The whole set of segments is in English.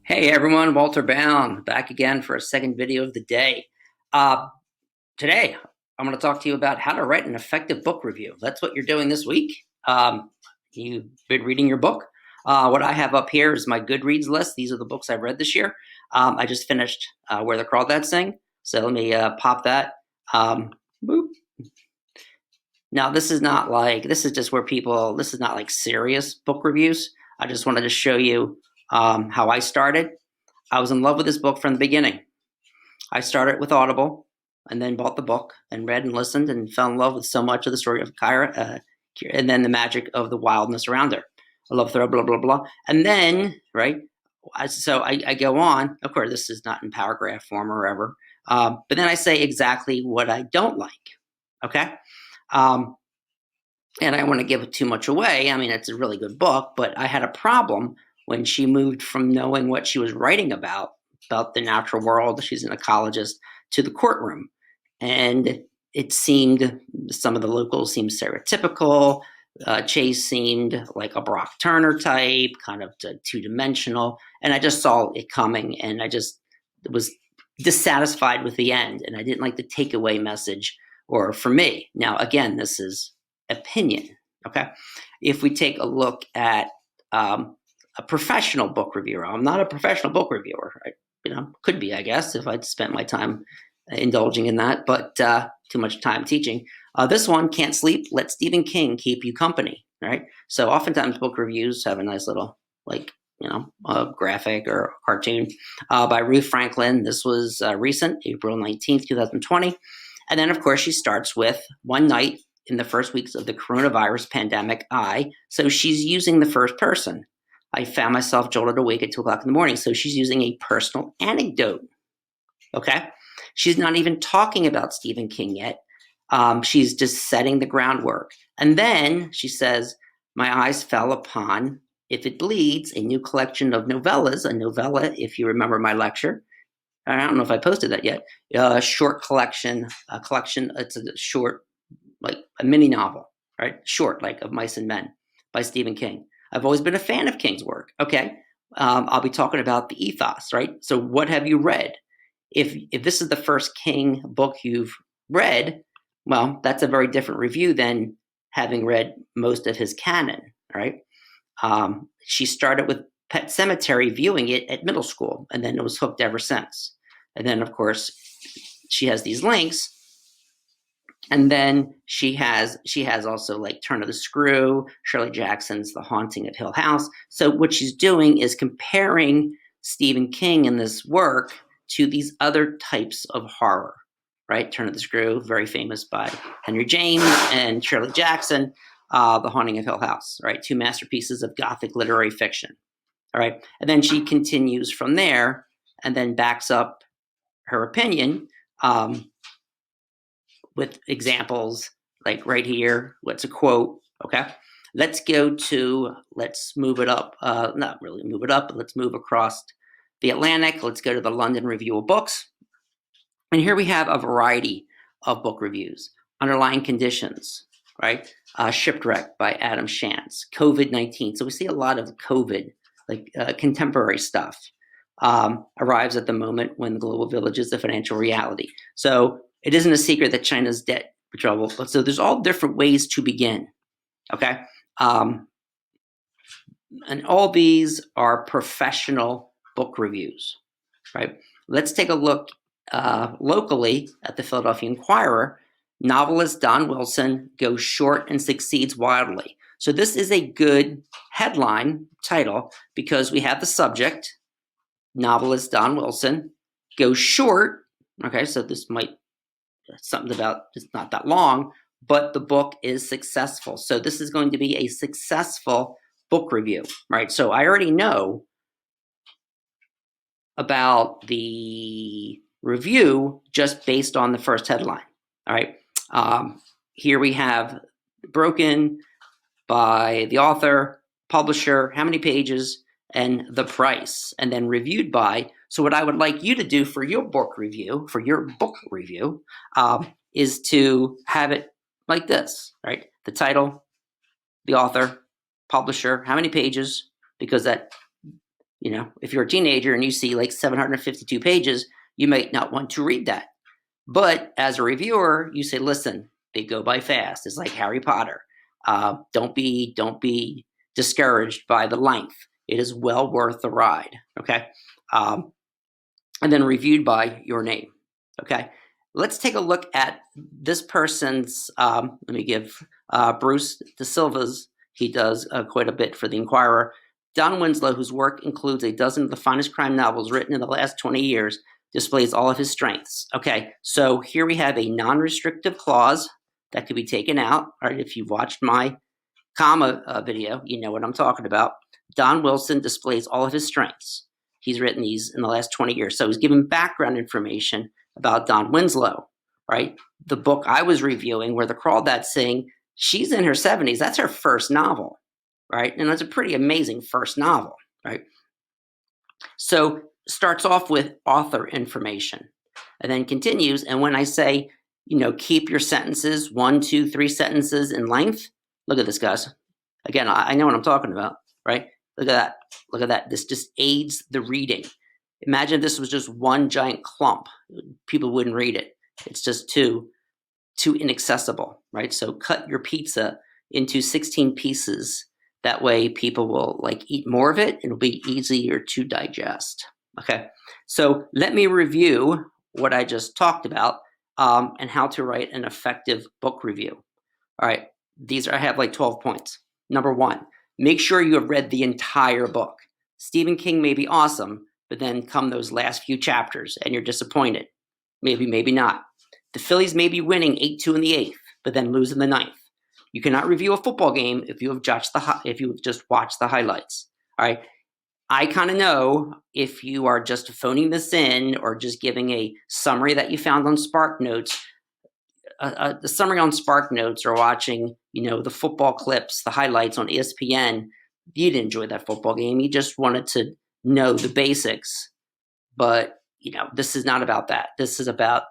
Hey everyone, Walter Bowne back again for a second video of the day. Uh, Today, I'm going to talk to you about how to write an effective book review. That's what you're doing this week. You've been reading your book. What I have up here is my Goodreads list. These are the books I've read this year. I just finished Where the Crawdads Sing, so let me pop that. Boop. Now, this is not like serious book reviews. I just wanted to show you how I started. I was in love with this book from the beginning. I started with Audible and then bought the book and read and listened and fell in love with so much of the story of Kyra and then the magic of the wildness around her. I love her, blah, blah, blah. And then, right, I go on. Of course, this is not in paragraph form or whatever. But then I say exactly what I don't like, okay? And I don't want to give too much away. I mean, it's a really good book, but I had a problem when she moved from knowing what she was writing about the natural world, she's an ecologist, to the courtroom. And it seemed, some of the locals seemed stereotypical. Chase seemed like a Brock Turner type, kind of two-dimensional. And I just saw it coming, and I just was dissatisfied with the end. And I didn't like the takeaway message, or for me. Now, again, this is opinion, okay? If we take a look at a professional book reviewer, I'm not a professional book reviewer. Could be, I guess, if I'd spent my time indulging in that, but too much time teaching. This one, Can't Sleep, Let Stephen King Keep You Company, right? So oftentimes book reviews have a nice little, graphic or cartoon by Ruth Franklin. This was recent, April 19th, 2020. And then, of course, she starts with one night in the first weeks of the coronavirus pandemic, so she's using the first person. I found myself jolted awake at 2 o'clock in the morning. So she's using a personal anecdote, okay? She's not even talking about Stephen King yet. She's just setting the groundwork. And then she says, my eyes fell upon If It Bleeds, a new collection of novellas, a novella, if you remember my lecture. I don't know if I posted that yet. A short collection, it's a short, like a mini novel, right? Short, like Of Mice and Men by Stephen King. I've always been a fan of King's work, okay? I'll be talking about the ethos, right? So what have you read? If this is the first King book you've read, well, that's a very different review than having read most of his canon, right? She started with Pet Sematary, viewing it at middle school, and then it was hooked ever since. And then, of course, she has these links. And then she has also like Turn of the Screw, Shirley Jackson's The Haunting at Hill House. So what she's doing is comparing Stephen King in this work to these other types of horror, right? Turn of the Screw, very famous by Henry James, and Shirley Jackson, The Haunting of Hill House, right? Two masterpieces of Gothic literary fiction, all right? And then she continues from there and then backs up her opinion with examples like right here. What's a quote? Okay. Let's move it up. Not really move it up, but let's move across the Atlantic. Let's go to the London Review of Books. And here we have a variety of book reviews. Underlying Conditions, right? Shipwreck by Adam Shantz. COVID-19. So we see a lot of COVID, contemporary stuff. Arrives at the moment when the global village is a financial reality. So it isn't a secret that China's debt trouble. But so there's all different ways to begin, okay? And all these are professional book reviews, right? Let's take a look locally at the Philadelphia Inquirer. Novelist Don Wilson goes short and succeeds wildly. So this is a good headline title because we have the subject, novelist Don Wilson goes short. Okay, so this might something about it's not that long, but the book is successful. So this is going to be a successful book review, right? So I already know about the review just based on the first headline. All right. Here we have broken by the author, publisher, how many pages, and the price, and then reviewed by. So what I would like you to do for your book review, is to have it like this, right? The title, the author, publisher, how many pages, because that, if you're a teenager and you see like 752 pages, you might not want to read that. But as a reviewer, you say, listen, they go by fast. It's like Harry Potter. Don't be discouraged by the length. It is well worth the ride. Okay. And then reviewed by your name. Okay. Let's take a look at this person's. Let me give Bruce De Silva's. He does quite a bit for the Inquirer. Don Winslow, whose work includes a dozen of the finest crime novels written in the last 20 years, displays all of his strengths. Okay, so here we have a non-restrictive clause that could be taken out. All right, if you've watched my comma video, you know what I'm talking about. Don Wilson displays all of his strengths. He's written these in the last 20 years. So he's given background information about Don Winslow, right? The book I was reviewing, where the Crawdads Sing, she's in her 70s. That's her first novel, right? And that's a pretty amazing first novel, right? So starts off with author information and then continues. And when I say, keep your sentences 1, 2, 3 sentences in length, look at this, guys. Again, I know what I'm talking about, right? Look at that. Look at that. This just aids the reading. Imagine if this was just one giant clump. People wouldn't read it. It's just too inaccessible, right? So cut your pizza into 16 pieces. That way people will eat more of it. It'll be easier to digest. Okay, so let me review what I just talked about and how to write an effective book review. All right, I have 12 points. Number 1, make sure you have read the entire book. Stephen King may be awesome, but then come those last few chapters and you're disappointed. Maybe not. The Phillies may be winning 8-2 in the 8th, but then lose in the 9th. You cannot review a football game if you have just watched the highlights. All right. I kind of know if you are just phoning this in or just giving a summary that you found on Spark Notes, the summary on Spark Notes, or watching, the football clips, the highlights on ESPN. You didn't enjoy that football game. You just wanted to know the basics. But, this is not about that. This is about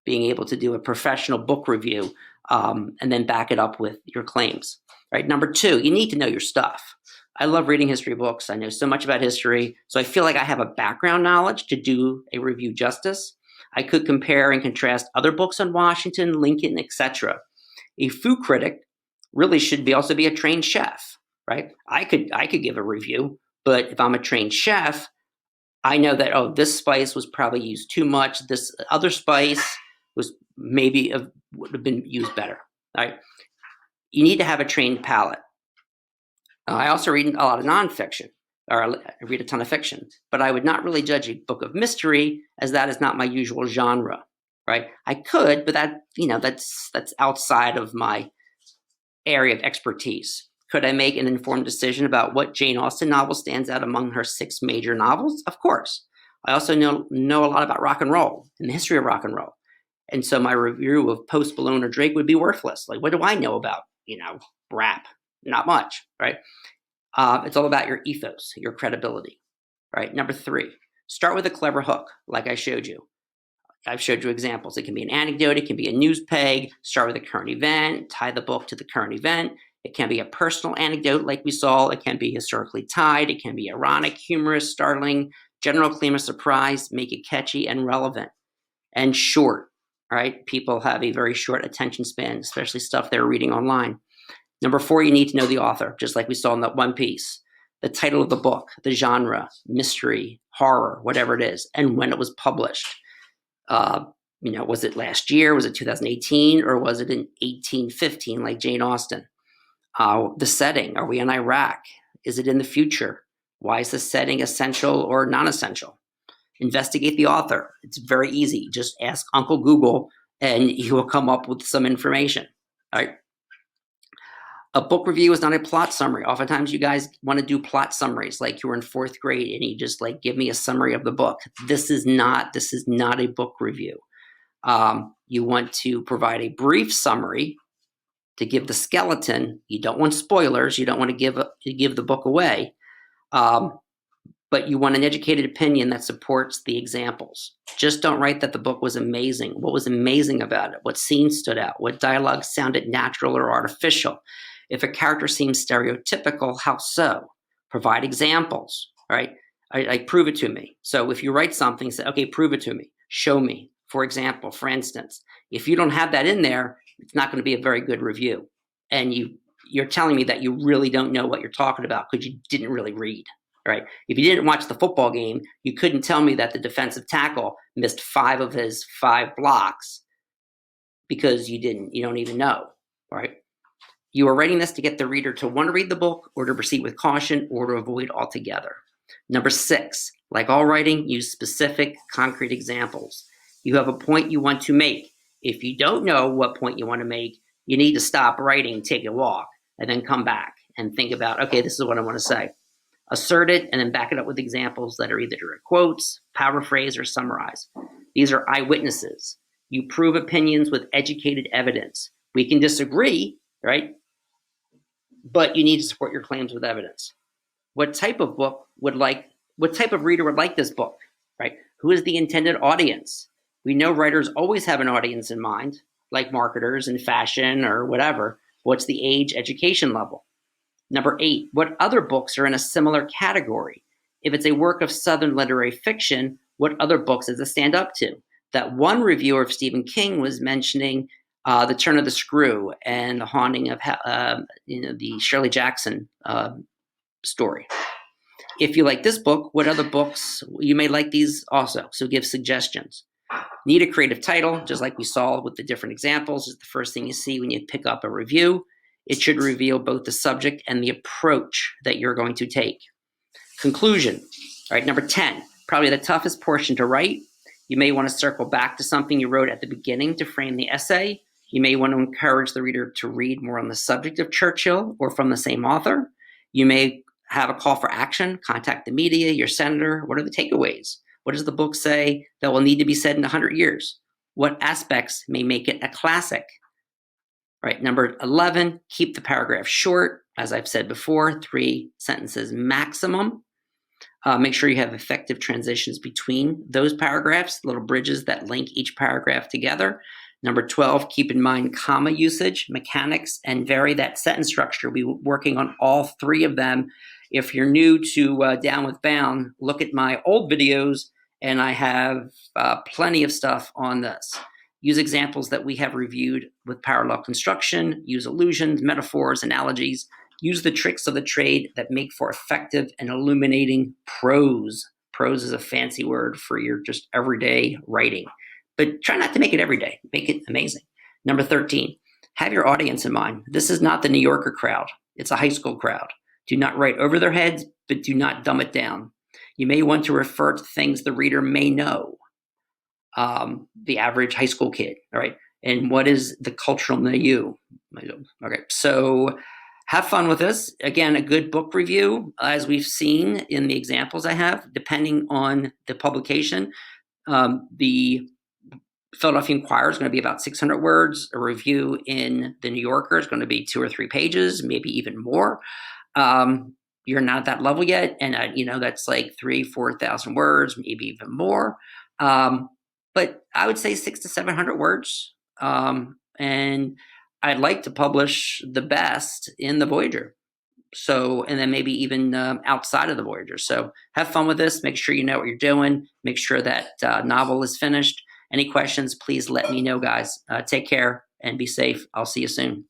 being able to do a professional book review and then back it up with your claims. Right. Number 2, you need to know your stuff. I love reading history books. I know so much about history. So I feel like I have a background knowledge to do a review justice. I could compare and contrast other books on Washington, Lincoln, etc. A food critic really should also be a trained chef, right? I could give a review, but if I'm a trained chef, I know that, this spice was probably used too much. This other spice was would have been used better, right? You need to have a trained palate. I also read a lot of nonfiction, or I read a ton of fiction, but I would not really judge a book of mystery, as that is not my usual genre, right? I could, but that's outside of my area of expertise. Could I make an informed decision about what Jane Austen novel stands out among her 6 major novels? Of course. I also know a lot about rock and roll and the history of rock and roll. And so my review of Post Malone or Drake would be worthless. What do I know about, rap? Not much, right? It's all about your ethos, your credibility, right? Number 3, start with a clever hook, like I showed you. I've showed you examples. It can be an anecdote. It can be a news peg. Start with a current event. Tie the book to the current event. It can be a personal anecdote like we saw. It can be historically tied. It can be ironic, humorous, startling, general claim of surprise. Make it catchy and relevant. And short, right? People have a very short attention span, especially stuff they're reading online. Number 4, you need to know the author, just like we saw in that one piece. The title of the book, the genre, mystery, horror, whatever it is, and when it was published. Was it last year? Was it 2018? Or was it in 1815 like Jane Austen? The setting, are we in Iraq? Is it in the future? Why is the setting essential or non-essential? Investigate the author. It's very easy. Just ask Uncle Google and he will come up with some information. All right. A book review is not a plot summary. Oftentimes you guys want to do plot summaries like you were in 4th grade and you just give me a summary of the book. This is not a book review. You want to provide a brief summary to give the skeleton. You don't want spoilers. You don't want to give the book away. But you want an educated opinion that supports the examples. Just don't write that the book was amazing. What was amazing about it? What scenes stood out? What dialogue sounded natural or artificial? If a character seems stereotypical, how so? Provide examples, right? Like, prove it to me. So if you write something, say, okay, prove it to me. Show me. For example, for instance, if you don't have that in there, it's not going to be a very good review. And you're telling me that you really don't know what you're talking about because you didn't really read, right? If you didn't watch the football game, you couldn't tell me that the defensive tackle missed 5 of his 5 blocks because you don't even know, right? You are writing this to get the reader to want to read the book or to proceed with caution or to avoid altogether. Number 6, like all writing, use specific, concrete examples. You have a point you want to make. If you don't know what point you want to make, you need to stop writing, take a walk, and then come back and think about, okay, this is what I want to say. Assert it and then back it up with examples that are either direct quotes, paraphrase, or summarize. These are eyewitnesses. You prove opinions with educated evidence. We can disagree, right? But you need to support your claims with evidence. What type of reader would like this book, right? Who is the intended audience? We know writers always have an audience in mind, like marketers in fashion or whatever. What's the age, education level? Number 8, what other books are in a similar category? If it's a work of Southern literary fiction, what other books does it stand up to? That one reviewer of Stephen King was mentioning The Turn of the Screw and The Haunting of the Shirley Jackson story. If you like this book, what other books? You may like these also, so give suggestions. Need a creative title, just like we saw with the different examples. Is the first thing you see when you pick up a review. It should reveal both the subject and the approach that you're going to take. Conclusion. All right, number 10, probably the toughest portion to write. You may want to circle back to something you wrote at the beginning to frame the essay. You may want to encourage the reader to read more on the subject of Churchill or from the same author. You may have a call for action, contact the media, your senator. What are the takeaways? What does the book say that will need to be said in 100 years? What aspects may make it a classic? Right, number 11, keep the paragraph short. As I've said before, 3 sentences maximum. Make sure you have effective transitions between those paragraphs, little bridges that link each paragraph together. Number 12, keep in mind comma usage, mechanics, and vary that sentence structure. We'll be working on all 3 of them. If you're new to Down with Bowne, look at my old videos, and I have plenty of stuff on this. Use examples that we have reviewed with parallel construction. Use allusions, metaphors, analogies. Use the tricks of the trade that make for effective and illuminating prose. Prose is a fancy word for your just everyday writing. But try not to make it every day. Make it amazing. Number 13, have your audience in mind. This is not the New Yorker crowd. It's a high school crowd. Do not write over their heads, but do not dumb it down. You may want to refer to things the reader may know. The average high school kid, all right? And what is the cultural milieu? Okay, so have fun with this. Again, a good book review, as we've seen in the examples I have, depending on the publication. The Philadelphia Inquirer is going to be about 600 words. A review in the New Yorker is going to be 2 or 3 pages, maybe even more. You're not at that level yet, and that's like 3,000-4,000 words, maybe even more. But I would say 600 to 700 words. And I'd like to publish the best in the Voyager. So, and then maybe even outside of the Voyager. So have fun with this. Make sure you know what you're doing. Make sure that novel is finished. Any questions, please let me know, guys. Take care and be safe. I'll see you soon.